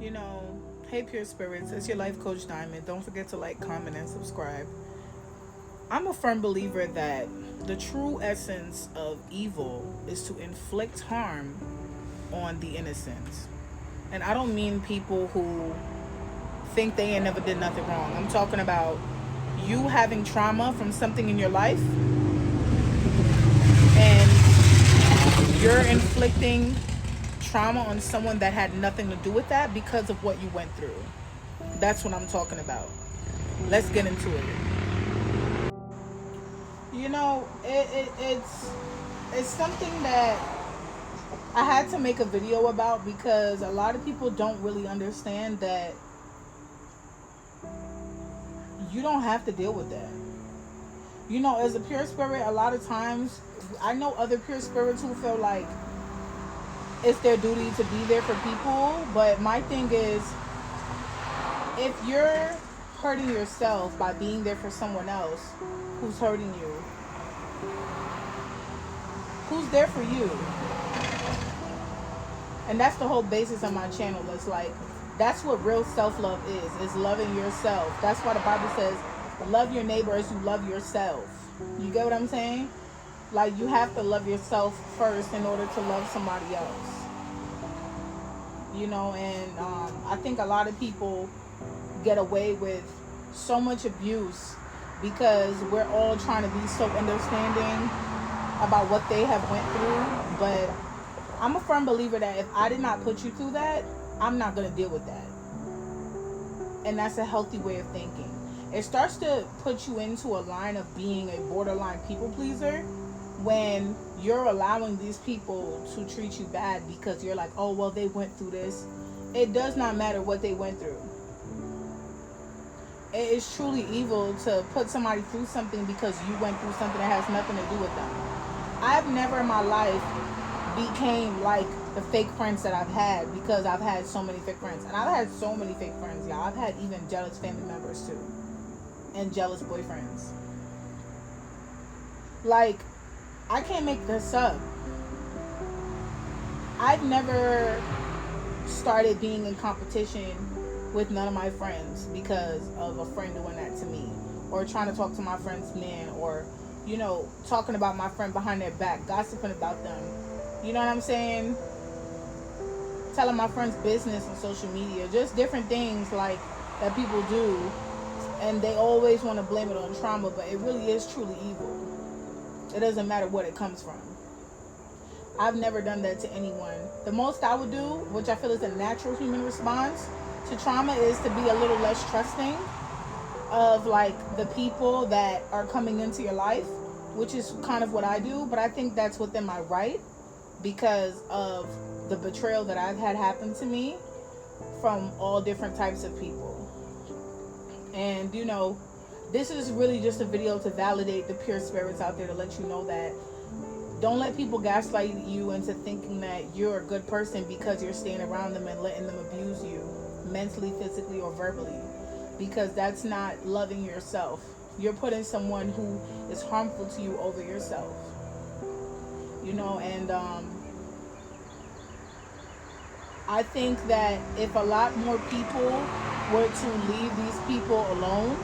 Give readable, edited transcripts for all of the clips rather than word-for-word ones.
You know, hey Pure Spirits, it's your life coach Diamond. Don't forget to like, comment, and subscribe. I'm a firm believer that the true essence of evil is to inflict harm on the innocent. And I don't mean people who think they ain't never did nothing wrong. I'm talking about you having trauma from something in your life and you're inflicting trauma on someone that had nothing to do with that because of what you went through. That's what I'm talking about. Let's get into it. It's something that I had to make a video about because a lot of people don't really understand that you don't have to deal with that. As a pure spirit, a lot of times I know other pure spirits who feel like it's their duty to be there for people, but my thing is, if you're hurting yourself by being there for someone else who's hurting you, who's there for you? And that's the whole basis of my channel. It's like, that's what real self-love is loving yourself. That's why the Bible says, love your neighbor as you love yourself. You get what I'm saying? Like, you have to love yourself first in order to love somebody else. And I think a lot of people get away with so much abuse because we're all trying to be so understanding about what they have went through. But I'm a firm believer that if I did not put you through that, I'm not going to deal with that. And that's a healthy way of thinking. It starts to put you into a line of being a borderline people pleaser when you're allowing these people to treat you bad because you're like, oh, well, they went through this. It does not matter what they went through. It is truly evil to put somebody through something because you went through something that has nothing to do with them. I've never in my life became like the fake friends that I've had because I've had so many fake friends. And I've had so many fake friends, y'all. I've had even jealous family members too. And jealous boyfriends. Like, I can't make this up. I've never started being in competition with none of my friends because of a friend doing that to me, or trying to talk to my friend's man, or talking about my friend behind their back, gossiping about them, you know what I'm saying, telling my friend's business on social media, just different things like that people do, and they always want to blame it on trauma, but it really is truly evil. It doesn't matter what it comes from. I've never done that to anyone. The most I would do, which I feel is a natural human response to trauma, is to be a little less trusting of like the people that are coming into your life, which is kind of what I do. But I think that's within my right because of the betrayal that I've had happen to me from all different types of people. And this is really just a video to validate the pure spirits out there, to let you know that don't let people gaslight you into thinking that you're a good person because you're staying around them and letting them abuse you mentally, physically, or verbally, because that's not loving yourself. You're putting someone who is harmful to you over yourself. And I think that if a lot more people were to leave these people alone,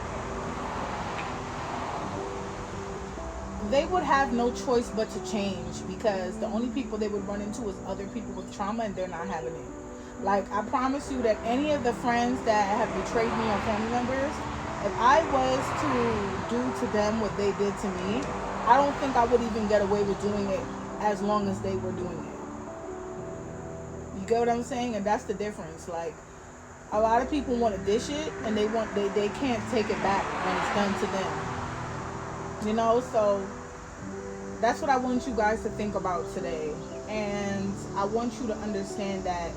they would have no choice but to change, because the only people they would run into is other people with trauma, and they're not having it. Like, I promise you that any of the friends that have betrayed me or family members, if I was to do to them what they did to me, I don't think I would even get away with doing it as long as they were doing it. You get what I'm saying? And that's the difference. Like, a lot of people want to dish it, and they can't take it back when it's done to them. So that's what I want you guys to think about today. And I want you to understand that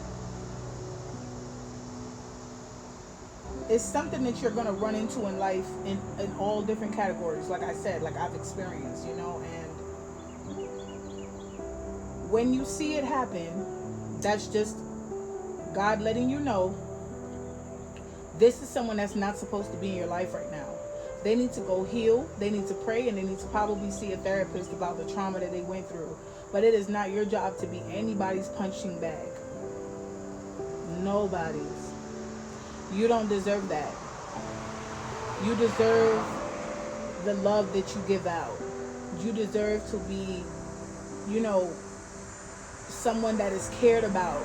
it's something that you're going to run into in life in all different categories. Like I said, like I've experienced, and when you see it happen, that's just God letting you know this is someone that's not supposed to be in your life right now. They need to go heal, they need to pray, and they need to probably see a therapist about the trauma that they went through. But it is not your job to be anybody's punching bag. Nobody's. You don't deserve that. You deserve the love that you give out. You deserve to be, you know, someone that is cared about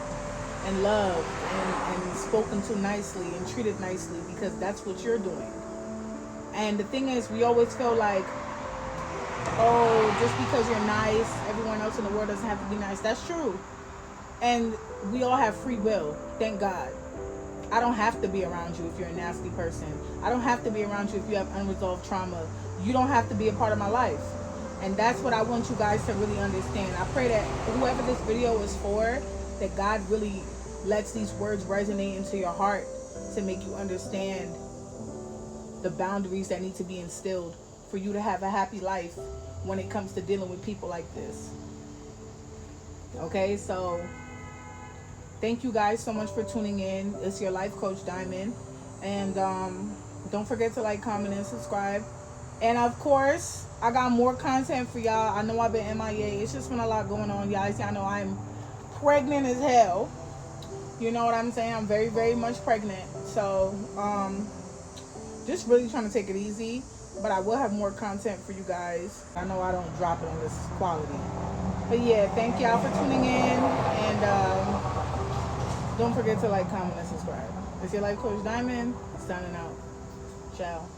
and loved and spoken to nicely and treated nicely, because that's what you're doing. And the thing is, we always feel like, oh, just because you're nice, everyone else in the world doesn't have to be nice. That's true. And we all have free will, thank God. I don't have to be around you if you're a nasty person. I don't have to be around you if you have unresolved trauma. You don't have to be a part of my life. And that's what I want you guys to really understand. I pray that whoever this video is for, that God really lets these words resonate into your heart to make you understand the boundaries that need to be instilled for you to have a happy life when it comes to dealing with people like this. Okay, so thank you guys so much for tuning in. It's your life coach Diamond, and don't forget to like, comment, and subscribe. And of course, I got more content for y'all. I know I've been MIA. It's just been a lot going on, guys. Y'all know I'm pregnant as hell. You know what I'm saying? I'm very, very much pregnant. So just really trying to take it easy, but I will have more content for you guys. I know I don't drop it on this quality, but yeah, thank y'all for tuning in, and don't forget to like, comment, and subscribe. It's your life coach Diamond, signing out. Ciao.